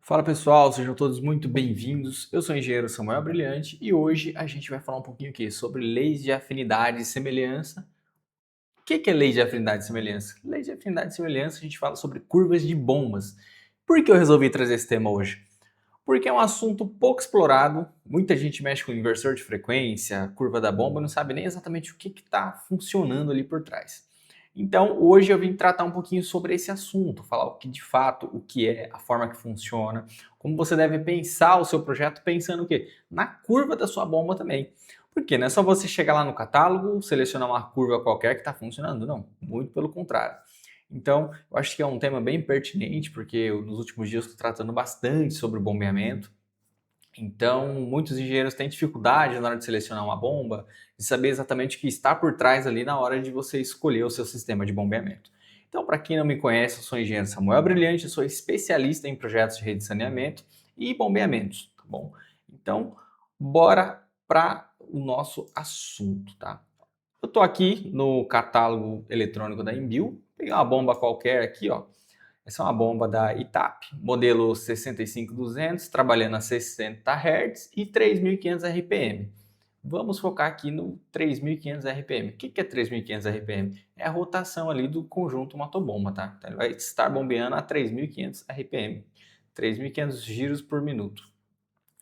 Fala pessoal, sejam todos muito bem-vindos. Eu sou o engenheiro Samuel Brilhante e hoje a gente vai falar um pouquinho aqui sobre leis de afinidade e semelhança. O que é lei de afinidade e semelhança? Lei de afinidade e semelhança a gente fala sobre curvas de bombas. Por que eu resolvi trazer esse tema hoje? Porque é um assunto pouco explorado, muita gente mexe com inversor de frequência, curva da bomba, não sabe nem exatamente o que está funcionando ali por trás. Então, hoje eu vim tratar um pouquinho sobre esse assunto, falar o que de fato, o que é, a forma que funciona, como você deve pensar o seu projeto pensando o quê? Na curva da sua bomba também. Porque não é só você chegar lá no catálogo, selecionar uma curva qualquer que está funcionando, não, muito pelo contrário. Então, eu acho que é um tema bem pertinente, porque nos últimos dias estou tratando bastante sobre o bombeamento. Então, muitos engenheiros têm dificuldade na hora de selecionar uma bomba, de saber exatamente o que está por trás ali na hora de você escolher o seu sistema de bombeamento. Então, para quem não me conhece, eu sou o engenheiro Samuel Brilhante, sou especialista em projetos de rede de saneamento e bombeamentos, tá bom? Então, bora para o nosso assunto, tá? Eu estou aqui no catálogo eletrônico da Embil, peguei uma bomba qualquer aqui, ó. Essa é uma bomba da ITAP, modelo 65200, trabalhando a 60 Hz e 3500 RPM. Vamos focar aqui no 3500 RPM. O que é 3500 RPM? É a rotação ali do conjunto motobomba, tá? Então ele vai estar bombeando a 3500 RPM, 3500 giros por minuto,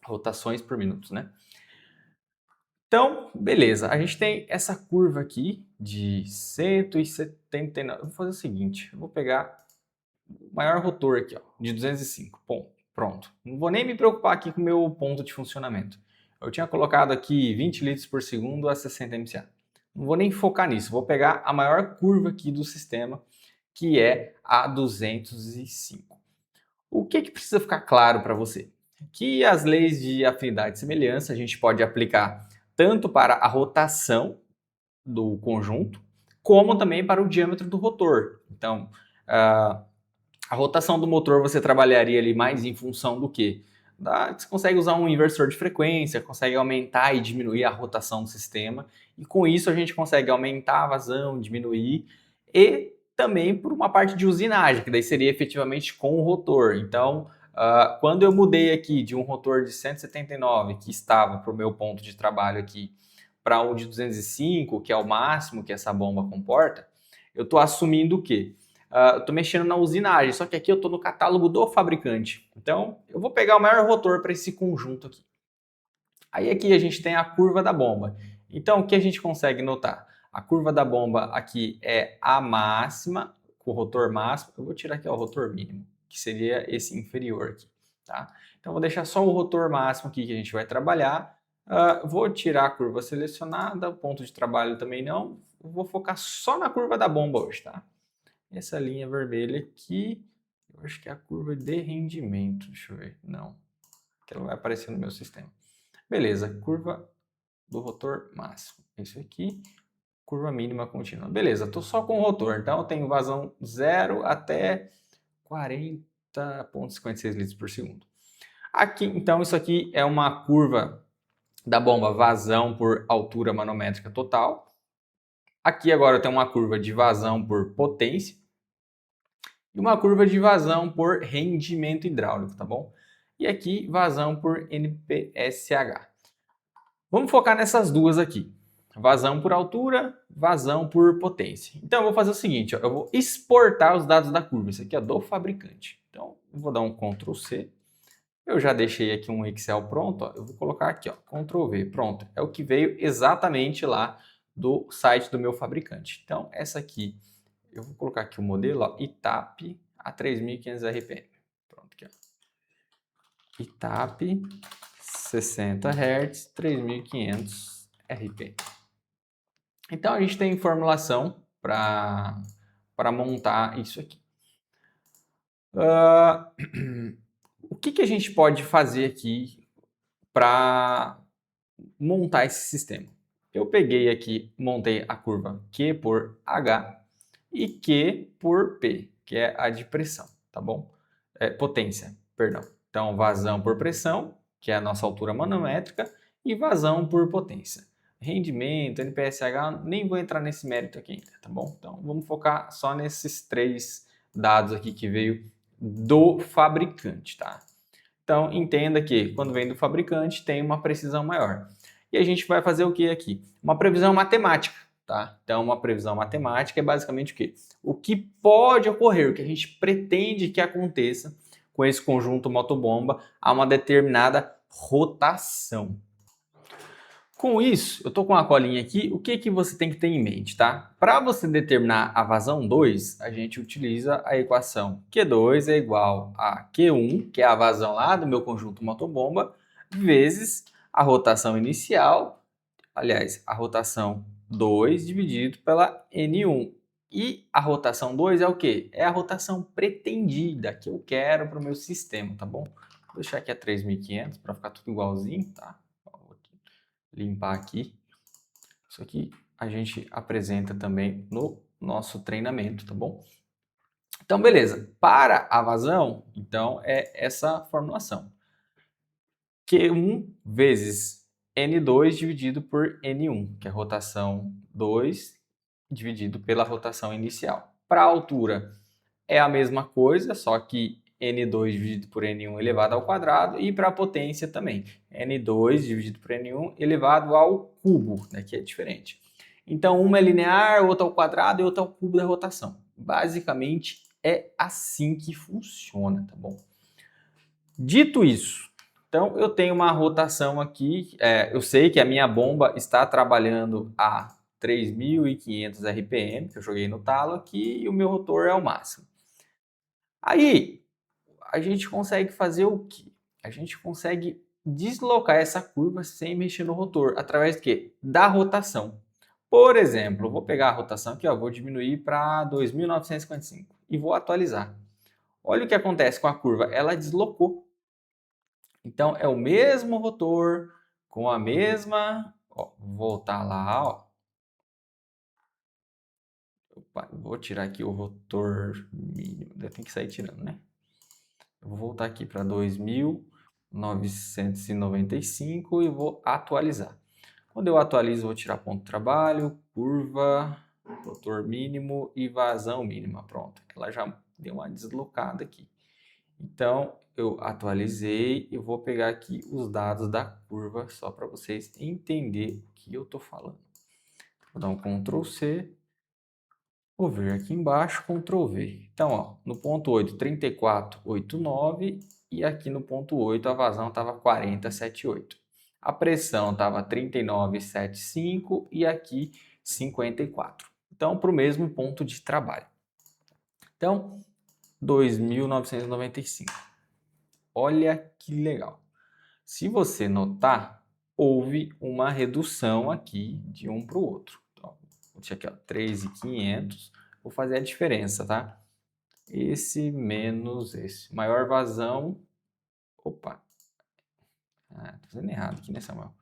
rotações por minuto, né? Então, beleza, a gente tem essa curva aqui de 179. Eu vou fazer o seguinte, eu vou pegar o maior rotor aqui, ó, de 205. Bom, pronto. Não vou nem me preocupar aqui com o meu ponto de funcionamento. Eu tinha colocado aqui 20 litros por segundo a 60 MCA. Não vou nem focar nisso, vou pegar a maior curva aqui do sistema, que é a 205. O que precisa ficar claro para você? Que as leis de afinidade e semelhança a gente pode aplicar tanto para a rotação do conjunto, como também para o diâmetro do rotor. Então, a rotação do motor você trabalharia ali mais em função do quê? Você consegue usar um inversor de frequência, consegue aumentar e diminuir a rotação do sistema, e com isso a gente consegue aumentar a vazão, diminuir, e também por uma parte de usinagem, que daí seria efetivamente com o rotor. Então, quando eu mudei aqui de um rotor de 179, que estava para o meu ponto de trabalho aqui, para um de 205, que é o máximo que essa bomba comporta, eu estou assumindo o quê? Eu estou mexendo na usinagem, só que aqui eu estou no catálogo do fabricante. Então, eu vou pegar o maior rotor para esse conjunto aqui. Aí aqui a gente tem a curva da bomba. Então, o que a gente consegue notar? A curva da bomba aqui é a máxima, com o rotor máximo. Eu vou tirar aqui ó, o rotor mínimo, que seria esse inferior aqui. Tá? Então, vou deixar só o rotor máximo aqui que a gente vai trabalhar. Vou tirar a curva selecionada, ponto de trabalho também não. Vou focar só na curva da bomba hoje, tá? Essa linha vermelha aqui, eu acho que é a curva de rendimento. Deixa eu ver. Não, que ela vai aparecer no meu sistema. Beleza, curva do rotor máximo. Isso aqui, curva mínima contínua. Beleza, estou só com o rotor, então eu tenho vazão 0 até 40,56 litros por segundo. Aqui, então, isso aqui é uma curva da bomba vazão por altura manométrica total. Aqui agora eu tenho uma curva de vazão por potência e uma curva de vazão por rendimento hidráulico, tá bom? E aqui vazão por NPSH. Vamos focar nessas duas aqui. Vazão por altura, vazão por potência. Então eu vou fazer o seguinte, ó, eu vou exportar os dados da curva. Isso aqui é do fabricante. Então eu vou dar um Ctrl C. Eu já deixei aqui um Excel pronto. Ó, eu vou colocar aqui, ó, Ctrl V. Pronto. É o que veio exatamente lá do site do meu fabricante. Então essa aqui, eu vou colocar aqui o modelo, ó, ITAP a 3500 RPM. Pronto, aqui, ó. ITAP 60 Hz, 3500 RPM. Então a gente tem formulação para montar isso aqui. O que a gente pode fazer aqui para montar esse sistema? Eu peguei aqui, montei a curva Q por H e Q por P, que é a de pressão, tá bom? Potência, perdão. Então, vazão por pressão, que é a nossa altura manométrica, e vazão por potência. Rendimento, NPSH, nem vou entrar nesse mérito aqui ainda, tá bom? Então, vamos focar só nesses três dados aqui que veio do fabricante, tá? Então, entenda que quando vem do fabricante tem uma precisão maior. E a gente vai fazer o que aqui? Uma previsão matemática, tá? Então, uma previsão matemática é basicamente o quê? O que pode ocorrer, o que a gente pretende que aconteça com esse conjunto motobomba a uma determinada rotação. Com isso, eu estou com uma colinha aqui, o que você tem que ter em mente, tá? Para você determinar a vazão 2, a gente utiliza a equação Q2 é igual a Q1, que é a vazão lá do meu conjunto motobomba, vezes a rotação inicial, aliás, a rotação 2 dividido pela N1. E a rotação 2 é o quê? É a rotação pretendida que eu quero para o meu sistema, tá bom? Vou deixar aqui a 3.500 para ficar tudo igualzinho, tá? Limpar aqui. Isso aqui a gente apresenta também no nosso treinamento, tá bom? Então, beleza. Para a vazão, então, é essa formulação. Q1 vezes N2 dividido por N1, que é a rotação 2 dividido pela rotação inicial. Para a altura, é a mesma coisa, só que N2 dividido por N1 elevado ao quadrado, e para a potência também, N2 dividido por N1 elevado ao cubo, né, que é diferente. Então, uma é linear, outra ao quadrado e outra ao cubo da rotação. Basicamente, é assim que funciona, tá bom? Dito isso, então eu tenho uma rotação aqui, eu sei que a minha bomba está trabalhando a 3.500 RPM, que eu joguei no talo aqui, e o meu rotor é o máximo. Aí, a gente consegue fazer o quê? A gente consegue deslocar essa curva sem mexer no rotor, através do quê? Da rotação. Por exemplo, eu vou pegar a rotação aqui, ó, vou diminuir para 2.955 e vou atualizar. Olha o que acontece com a curva, ela deslocou. Então, é o mesmo rotor, com a mesma... Ó, vou voltar lá, ó. Opa, vou tirar aqui o rotor mínimo, eu tenho que sair tirando, né? Eu vou voltar aqui para 2.995 e vou atualizar. Quando eu atualizo, vou tirar ponto de trabalho, curva, rotor mínimo e vazão mínima. Pronto, ela já deu uma deslocada aqui. Então, eu atualizei e vou pegar aqui os dados da curva só para vocês entenderem o que eu estou falando. Vou dar um Ctrl C. Vou ver aqui embaixo, Ctrl V. Então, ó, no ponto 8, 34,89 e aqui no ponto 8 a vazão estava 40,78. A pressão estava 39,75 e aqui 54. Então, para o mesmo ponto de trabalho. Então, 2.995. Olha que legal. Se você notar, houve uma redução aqui de um para o outro. Então, vou deixar aqui, ó, 3.500. Vou fazer a diferença, tá? Esse menos esse. Maior vazão. Opa. Tô fazendo errado aqui, né, Samuel?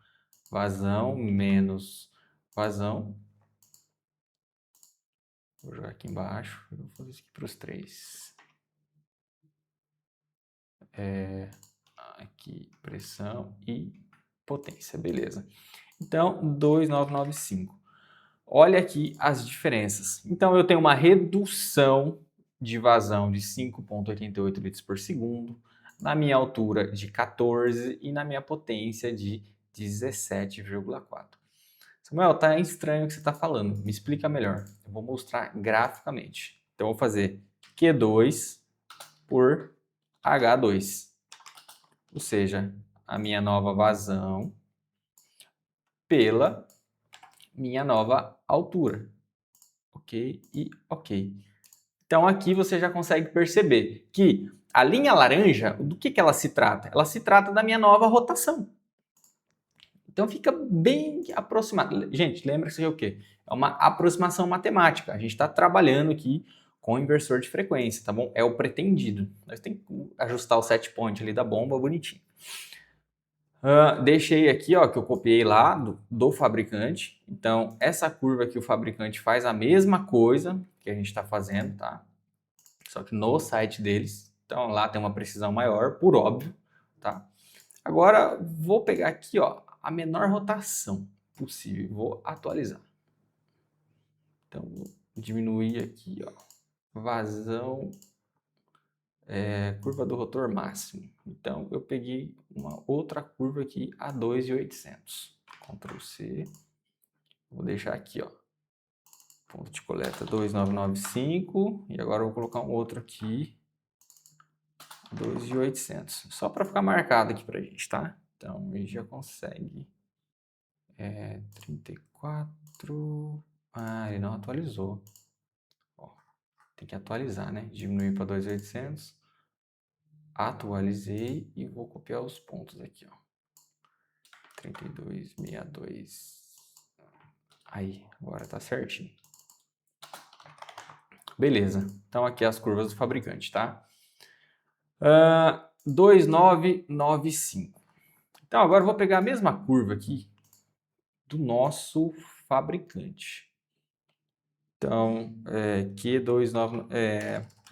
Vazão menos vazão. Vou jogar aqui embaixo. Eu vou fazer isso aqui para os três. Aqui, pressão e potência. Beleza. Então, 2.995. Olha aqui as diferenças. Então, eu tenho uma redução de vazão de 5,88 litros por segundo, na minha altura de 14 e na minha potência de 17,4. Samuel, tá estranho o que você está falando. Me explica melhor. Eu vou mostrar graficamente. Então, eu vou fazer Q2 por H2. Ou seja, a minha nova vazão pela minha nova altura. Ok e ok. Então aqui você já consegue perceber que a linha laranja, do que ela se trata? Ela se trata da minha nova rotação. Então fica bem aproximado. Gente, lembra-se que é o quê? É uma aproximação matemática. A gente está trabalhando aqui com inversor de frequência, tá bom? É o pretendido. Nós temos que ajustar o set point ali da bomba bonitinho. Deixei aqui, ó, que eu copiei lá do fabricante. Então, essa curva que o fabricante faz a mesma coisa que a gente está fazendo, tá? Só que no site deles. Então, lá tem uma precisão maior, por óbvio, tá? Agora, vou pegar aqui, ó, a menor rotação possível. Vou atualizar. Então, vou diminuir aqui, ó, vazão curva do rotor máximo. Então, eu peguei uma outra curva aqui a 2.800. Ctrl C. Vou deixar aqui, ó. Ponto de coleta 2.995. E agora eu vou colocar um outro aqui. 2.800. Só para ficar marcado aqui pra gente, tá? Então, a gente já consegue. 34. Ah, ele não atualizou. Ó, tem que atualizar, né? Diminuir para 2.800. Atualizei e vou copiar os pontos aqui, ó. 32.62. Aí, agora tá certinho. Beleza. Então aqui as curvas do fabricante, tá? 2.995. Então agora eu vou pegar a mesma curva aqui do nosso fabricante. Então, Q29,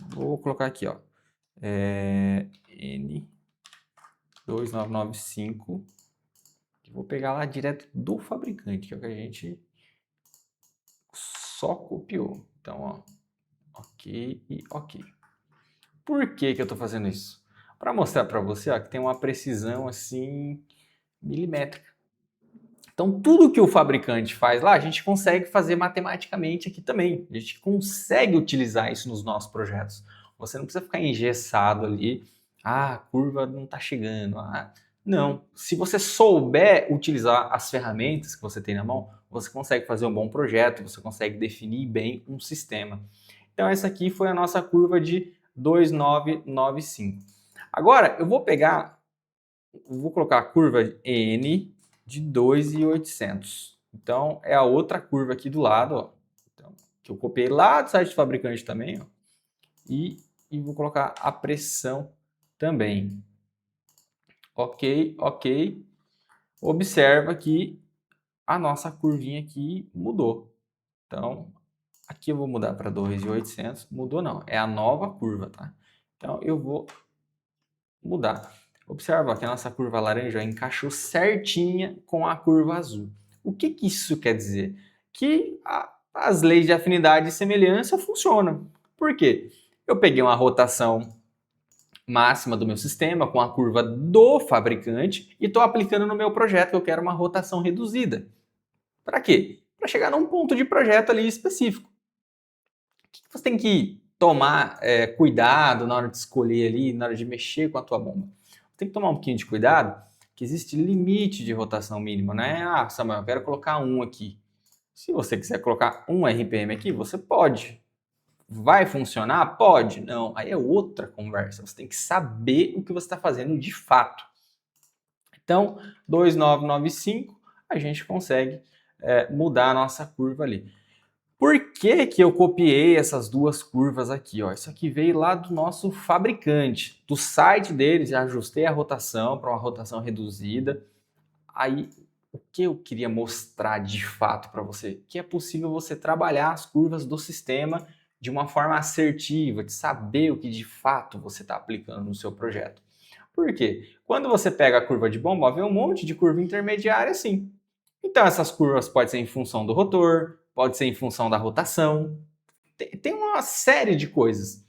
vou colocar aqui, ó, N2995, vou pegar lá direto do fabricante, que é o que a gente só copiou. Então, ó, ok e ok. Por que que eu estou fazendo isso? Para mostrar para você, ó, que tem uma precisão assim milimétrica. Então, tudo que o fabricante faz lá, a gente consegue fazer matematicamente aqui também. A gente consegue utilizar isso nos nossos projetos. Você não precisa ficar engessado ali. Ah, a curva não está chegando. Ah, não. Se você souber utilizar as ferramentas que você tem na mão, você consegue fazer um bom projeto, você consegue definir bem um sistema. Então, essa aqui foi a nossa curva de 2.995. Agora, eu vou colocar a curva N de 2.800. Então, é a outra curva aqui do lado, ó. Então, que eu copiei lá do site do fabricante também, ó. E vou colocar a pressão também. Ok, ok. Observa que a nossa curvinha aqui mudou. Então, aqui eu vou mudar para 2.800. Mudou não, é a nova curva, tá? Então, eu vou mudar. Observa que a nossa curva laranja encaixou certinha com a curva azul. O que que isso quer dizer? Que as leis de afinidade e semelhança funcionam. Por quê? Eu peguei uma rotação máxima do meu sistema com a curva do fabricante e estou aplicando no meu projeto que eu quero uma rotação reduzida. Para quê? Para chegar num ponto de projeto ali específico. O que você tem que tomar cuidado na hora de escolher ali, na hora de mexer com a tua bomba? Tem que tomar um pouquinho de cuidado, que existe limite de rotação mínima, né? Ah, Samuel, eu quero colocar 1 aqui. Se você quiser colocar 1 RPM aqui, você pode. Vai funcionar? Pode. Não, aí é outra conversa. Você tem que saber o que você está fazendo de fato. Então, 2.995, a gente consegue mudar a nossa curva ali. Por que que eu copiei essas duas curvas aqui? Ó? Isso aqui veio lá do nosso fabricante, do site deles, já ajustei a rotação para uma rotação reduzida. Aí, o que eu queria mostrar de fato para você? Que é possível você trabalhar as curvas do sistema de uma forma assertiva, de saber o que de fato você está aplicando no seu projeto. Por quê? Quando você pega a curva de bomba, vem um monte de curva intermediária assim. Então, essas curvas podem ser em função do rotor, pode ser em função da rotação. Tem uma série de coisas.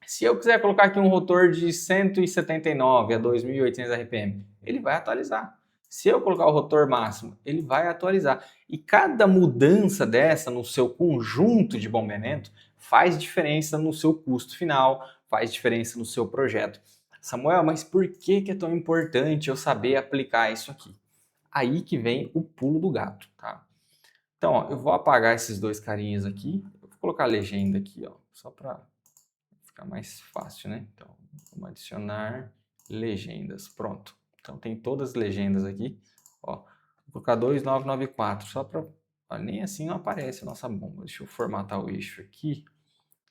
Se eu quiser colocar aqui um rotor de 179 a 2.800 RPM, ele vai atualizar. Se eu colocar o rotor máximo, ele vai atualizar. E cada mudança dessa no seu conjunto de bombeamento faz diferença no seu custo final, faz diferença no seu projeto. Samuel, mas por que é tão importante eu saber aplicar isso aqui? Aí que vem o pulo do gato, tá? Então, ó, eu vou apagar esses dois carinhas aqui. Eu vou colocar a legenda aqui, ó, só para ficar mais fácil, né? Então, vamos adicionar legendas. Pronto. Então, tem todas as legendas aqui. Ó, vou colocar 2.994, só para... Nem assim não aparece a nossa bomba. Deixa eu formatar o eixo aqui.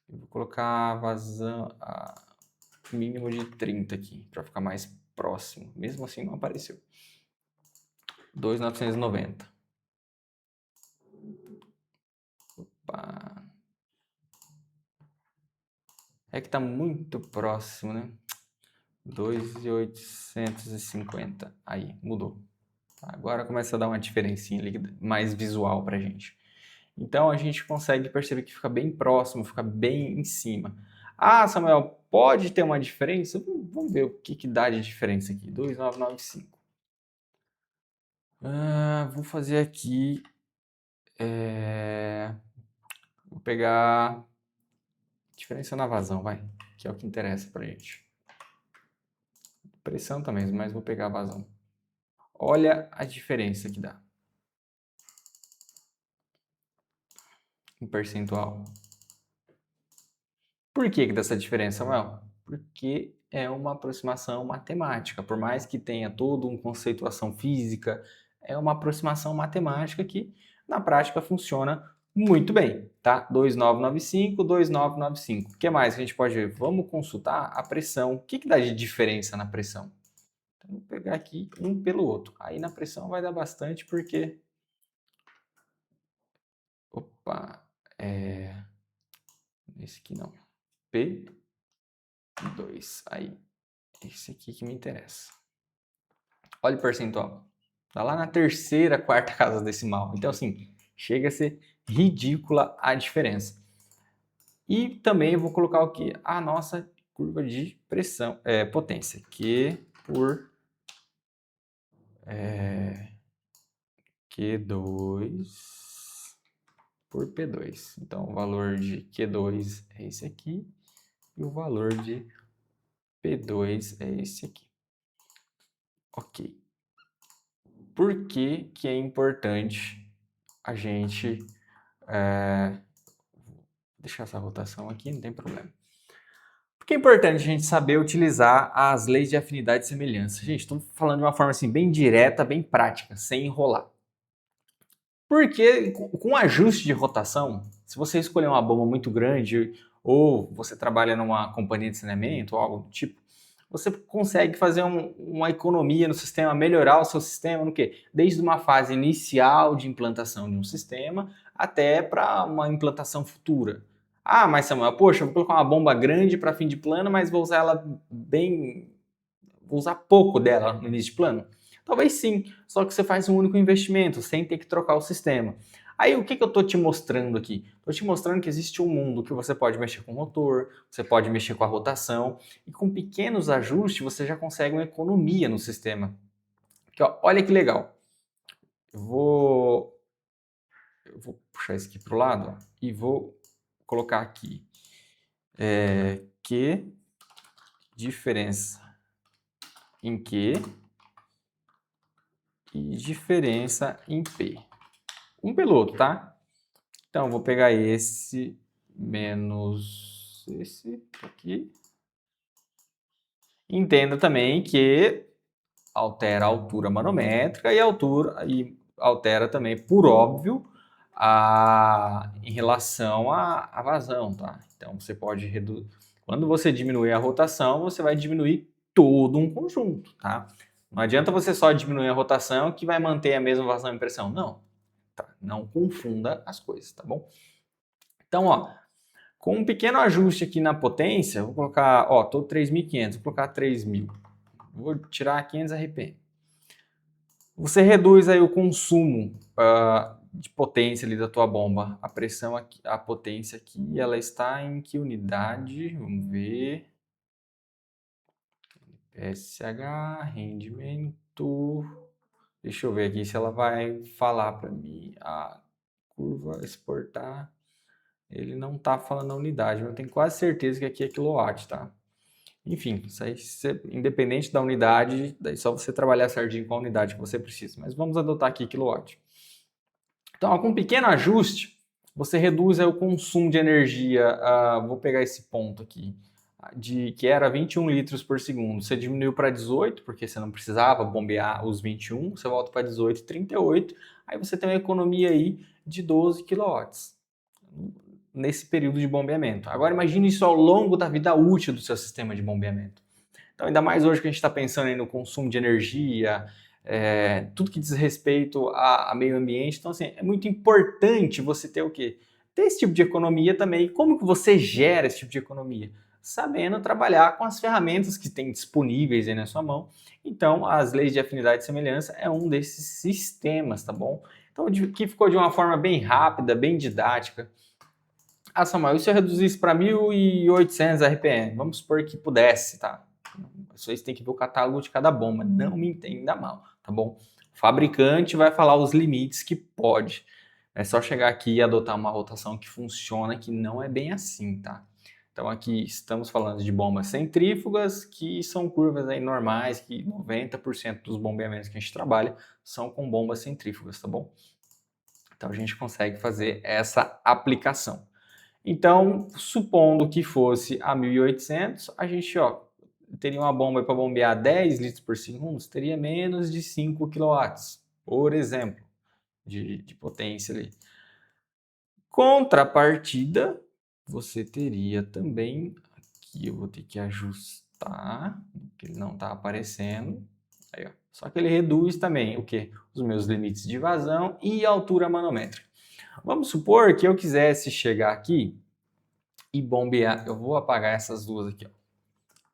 Eu vou colocar vazão mínimo de 30 aqui, para ficar mais próximo. Mesmo assim não apareceu. 2.990. Opa. É que tá muito próximo, né? 2.850. Aí, mudou. Agora começa a dar uma diferencinha ali mais visual pra gente. Então a gente consegue perceber que fica bem próximo, fica bem em cima. Ah, Samuel, pode ter uma diferença? Vamos ver o que dá de diferença aqui. 2995. Vou fazer aqui. Vou pegar diferença na vazão, vai. Que é o que interessa pra gente. Pressão também, mas vou pegar a vazão. Olha a diferença que dá. Em percentual. Por que dá essa diferença, Samuel? Porque é uma aproximação matemática. Por mais que tenha toda uma conceituação física, é uma aproximação matemática que na prática funciona muito bem, tá? 2995, 2995. O que mais que a gente pode ver? Vamos consultar a pressão. O que dá de diferença na pressão? Então, vou pegar aqui um pelo outro. Aí na pressão vai dar bastante porque... Opa, esse aqui não. P2. Aí, esse aqui que me interessa. Olha o percentual. Tá lá na terceira, quarta casa decimal. Então, assim, chega a ser ridícula a diferença. E também eu vou colocar o que? A nossa curva de pressão, potência, Q por Q2 por P2. Então, o valor de Q2 é esse aqui e o valor de P2 é esse aqui. Ok. Por que que é importante a gente... deixar essa rotação aqui, não tem problema. Por que é importante a gente saber utilizar as leis de afinidade e semelhança? Gente, estou falando de uma forma assim, bem direta, bem prática, sem enrolar. Porque com ajuste de rotação, se você escolher uma bomba muito grande ou você trabalha numa companhia de saneamento ou algo do tipo, você consegue fazer uma economia no sistema, melhorar o seu sistema no quê? Desde uma fase inicial de implantação de um sistema até para uma implantação futura. Ah, mas Samuel, poxa, eu vou colocar uma bomba grande para fim de plano, mas vou usar ela vou usar pouco dela no início de plano? Talvez sim, só que você faz um único investimento sem ter que trocar o sistema. Aí o que eu estou te mostrando aqui? Estou te mostrando que existe um mundo que você pode mexer com o motor, você pode mexer com a rotação e com pequenos ajustes você já consegue uma economia no sistema. Aqui, ó, olha que legal. Eu vou puxar isso aqui para o lado ó, e vou colocar aqui Q diferença em Q e diferença em P. Um pelo outro, tá? Então, vou pegar esse menos esse aqui. Entenda também que altera a altura manométrica e altera também, por óbvio, em relação à vazão, tá? Então, você pode reduzir. Quando você diminuir a rotação, você vai diminuir todo um conjunto, tá? Não adianta você só diminuir a rotação que vai manter a mesma vazão e pressão. Não. Tá? Não confunda as coisas, tá bom? Então, ó, com um pequeno ajuste aqui na potência, vou colocar, ó, tô 3.500, vou colocar 3.000. Vou tirar 500 RPM. Você reduz aí o consumo de potência ali da tua bomba. A pressão aqui, a potência aqui, ela está em que unidade? Vamos ver. SH, rendimento. Deixa eu ver aqui se ela vai falar para mim. A curva exportar. Ele não está falando a unidade, mas eu tenho quase certeza que aqui é quilowatt, tá? Enfim, isso aí, independente da unidade, daí só você trabalhar certinho com a unidade que você precisa. Mas vamos adotar aqui quilowatt. Então, ó, com um pequeno ajuste, você reduz aí o consumo de energia. Vou pegar esse ponto aqui, que era 21 litros por segundo. Você diminuiu para 18, porque você não precisava bombear os 21. Você volta para 18, 38. Aí você tem uma economia aí de 12 quilowatts nesse período de bombeamento. Agora imagine isso ao longo da vida útil do seu sistema de bombeamento. Então, ainda mais hoje que a gente está pensando aí no consumo de energia, tudo que diz respeito a meio ambiente. Então, assim, é muito importante você ter o quê? Ter esse tipo de economia também. Como que você gera esse tipo de economia? Sabendo trabalhar com as ferramentas que tem disponíveis aí na sua mão. Então, as leis de afinidade e semelhança é um desses sistemas, tá bom? Então, que ficou de uma forma bem rápida, bem didática. Ah, Samuel, e se eu reduzisse para 1.800 RPM? Vamos supor que pudesse, tá? Vocês têm que ver o catálogo de cada bomba, não me entenda mal, tá bom? O fabricante vai falar os limites que pode. É só chegar aqui e adotar uma rotação que funciona, que não é bem assim, tá? Então aqui estamos falando de bombas centrífugas, que são curvas aí normais, que 90% dos bombeamentos que a gente trabalha são com bombas centrífugas, tá bom? Então a gente consegue fazer essa aplicação. Então, supondo que fosse a 1.800, a gente teria uma bomba para bombear 10 litros por segundo, teria menos de 5 kW, por exemplo, de potência ali. Contrapartida, você teria também, aqui eu vou ter que ajustar, que ele não está aparecendo. Aí, ó. Só que ele reduz também o quê? Os meus limites de vazão e altura manométrica. Vamos supor que eu quisesse chegar aqui e bombear. Eu vou apagar essas duas aqui, ó,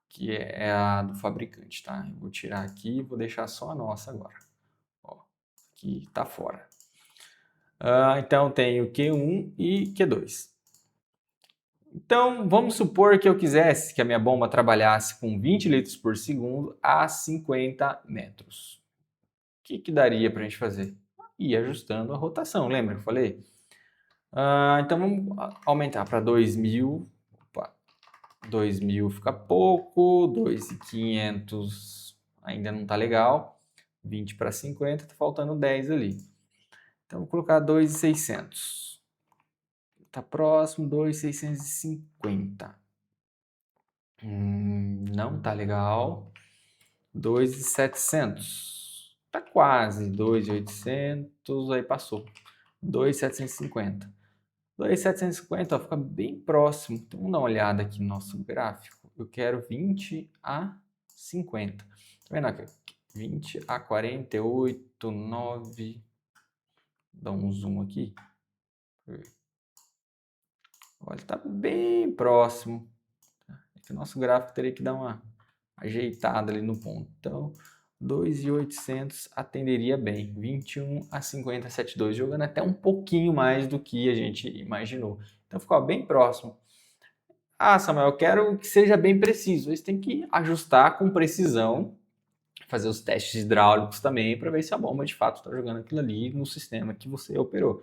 que é a do fabricante, tá? Eu vou tirar aqui e vou deixar só a nossa agora. Ó, aqui tá fora. Então tem o Q1 e Q2. Então, vamos supor que eu quisesse que a minha bomba trabalhasse com 20 litros por segundo a 50 metros. O que daria para a gente fazer? Ir ajustando a rotação, lembra que eu falei? Então, vamos aumentar para 2.000. Opa, 2.000 fica pouco, 2.500 ainda não está legal. 20 para 50, está faltando 10 ali. Então, vou colocar 2.600. Está próximo, 2.650. Não tá legal. 2.700. Tá quase. 2.800. Aí passou. 2.750. 2.750, ó, fica bem próximo. Então, vamos dar uma olhada aqui no nosso gráfico. Eu quero 20 a 50. Tá vendo aqui? 20 a 48, 9. Dá um zoom aqui. Olha, tá bem próximo. É que o nosso gráfico teria que dar uma ajeitada ali no ponto. Então, 2.800 atenderia bem. 21 a 50,72, jogando até um pouquinho mais do que a gente imaginou. Então, ficou bem próximo. Ah, Samuel, eu quero que seja bem preciso. Você tem que ajustar com precisão, fazer os testes hidráulicos também, para ver se a bomba de fato está jogando aquilo ali no sistema que você operou.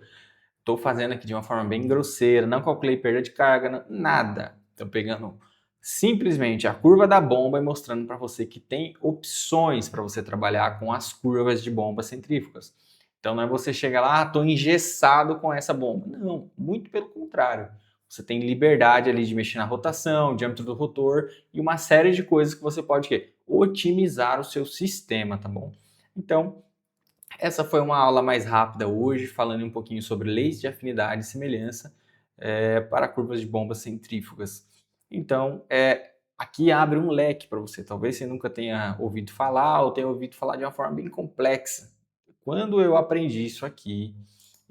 Estou fazendo aqui de uma forma bem grosseira, não calculei perda de carga, nada. Estou pegando simplesmente a curva da bomba e mostrando para você que tem opções para você trabalhar com as curvas de bombas centrífugas. Então não é você chegar lá, estou engessado com essa bomba. Não, muito pelo contrário. Você tem liberdade ali de mexer na rotação, diâmetro do rotor e uma série de coisas que você pode otimizar o seu sistema, tá bom? Então, essa foi uma aula mais rápida hoje, falando um pouquinho sobre leis de afinidade e semelhança para curvas de bombas centrífugas. Então, aqui abre um leque para você. Talvez você nunca tenha ouvido falar ou tenha ouvido falar de uma forma bem complexa. Quando eu aprendi isso aqui,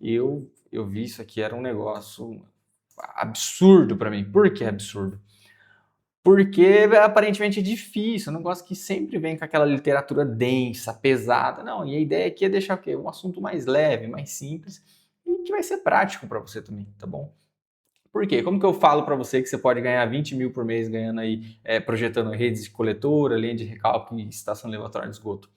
eu vi isso aqui, era um negócio absurdo para mim. Por que absurdo? Porque aparentemente é difícil, um negócio que sempre vem com aquela literatura densa, pesada. Não, e a ideia aqui é deixar o quê? Um assunto mais leve, mais simples e que vai ser prático para você também, tá bom? Por quê? Como que eu falo para você que você pode ganhar 20 mil por mês ganhando aí, projetando redes de coletora, linha de recalque e estação levatória de esgoto?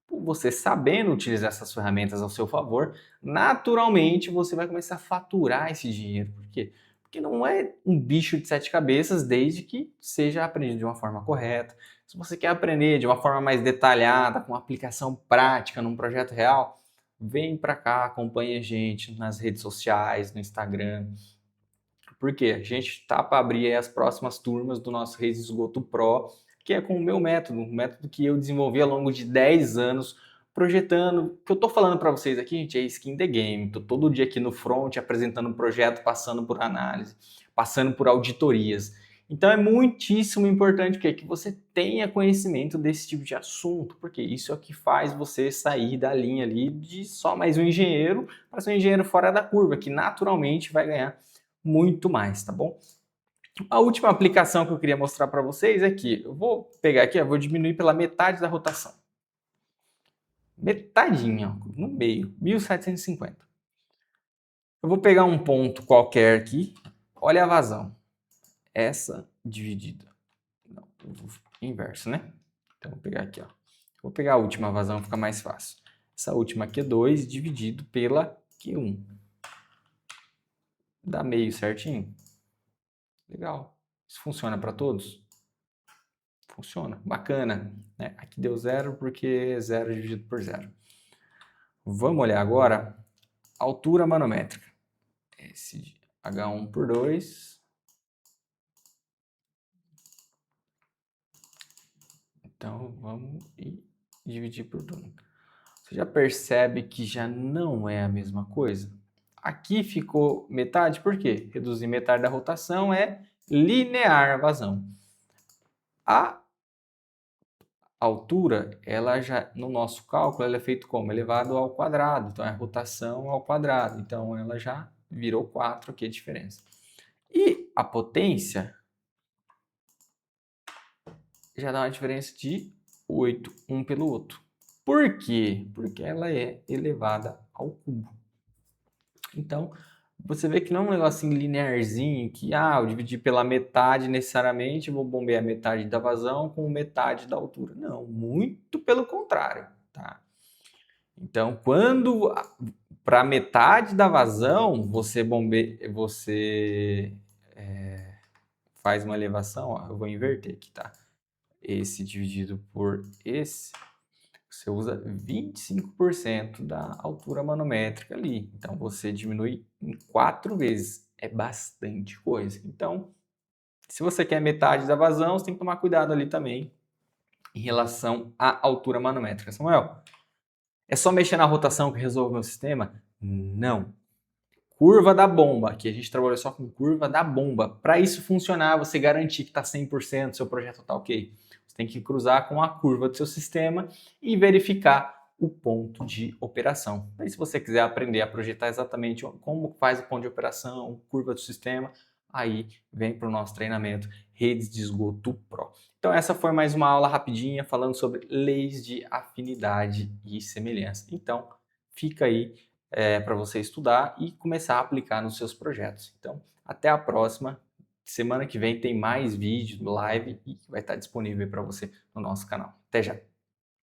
Você sabendo utilizar essas ferramentas ao seu favor, naturalmente você vai começar a faturar esse dinheiro. Por quê? Porque não é um bicho de sete cabeças desde que seja aprendido de uma forma correta. Se você quer aprender de uma forma mais detalhada, com aplicação prática num projeto real, vem para cá, acompanhe a gente nas redes sociais, no Instagram. Porque a gente está para abrir as próximas turmas do nosso Redes Esgoto Pro, que é com o meu método, um método que eu desenvolvi ao longo de 10 anos, projetando. O que eu estou falando para vocês aqui, gente, é skin the game. Estou todo dia aqui no front apresentando um projeto, passando por análise, passando por auditorias. Então é muitíssimo importante que você tenha conhecimento desse tipo de assunto, porque isso é o que faz você sair da linha ali de só mais um engenheiro para ser um engenheiro fora da curva, que naturalmente vai ganhar muito mais, tá bom? A última aplicação que eu queria mostrar para vocês é que eu vou pegar aqui, eu vou diminuir pela metade da rotação. Metadinha, ó, no meio, 1.750. Eu vou pegar um ponto qualquer aqui, olha a vazão. Essa dividida. Não, inverso, né? Então, vou pegar aqui, ó. Vou pegar a última vazão, fica mais fácil. Essa última Q2 dividido pela Q1. Dá meio certinho? Legal. Isso funciona para todos? Funciona. Bacana. Né? Aqui deu zero porque zero dividido por zero. Vamos olhar agora a altura manométrica. Esse H1 por 2. Então, vamos dividir por 2. Você já percebe que já não é a mesma coisa? Aqui ficou metade, por quê? Reduzir metade da rotação é linear a vazão. A altura, ela já, no nosso cálculo, ela é feita como? Elevado ao quadrado. Então, é a rotação ao quadrado. Então, ela já virou 4 aqui a diferença. E a potência já dá uma diferença de 8, um pelo outro. Por quê? Porque ela é elevada ao cubo. Então, você vê que não é um negocinho linearzinho, que eu dividi pela metade necessariamente, vou bombear metade da vazão com metade da altura. Não, muito pelo contrário, tá? Então, quando para metade da vazão você faz uma elevação, ó, eu vou inverter aqui, tá? Esse dividido por esse, você usa 25% da altura manométrica ali. Então, você diminui em 4 vezes. É bastante coisa. Então, se você quer metade da vazão, você tem que tomar cuidado ali também em relação à altura manométrica. Samuel, é só mexer na rotação que resolve o meu sistema? Não. Curva da bomba. Aqui a gente trabalha só com curva da bomba. Para isso funcionar, você garantir que está 100%, seu projeto está ok. Você tem que cruzar com a curva do seu sistema e verificar o ponto de operação. Aí, se você quiser aprender a projetar exatamente como faz o ponto de operação, curva do sistema, aí vem para o nosso treinamento Redes de Esgoto Pro. Então essa foi mais uma aula rapidinha falando sobre leis de afinidade e semelhança. Então fica aí para você estudar e começar a aplicar nos seus projetos. Então, até a próxima. Semana que vem tem mais vídeo, live e vai estar disponível para você no nosso canal. Até já!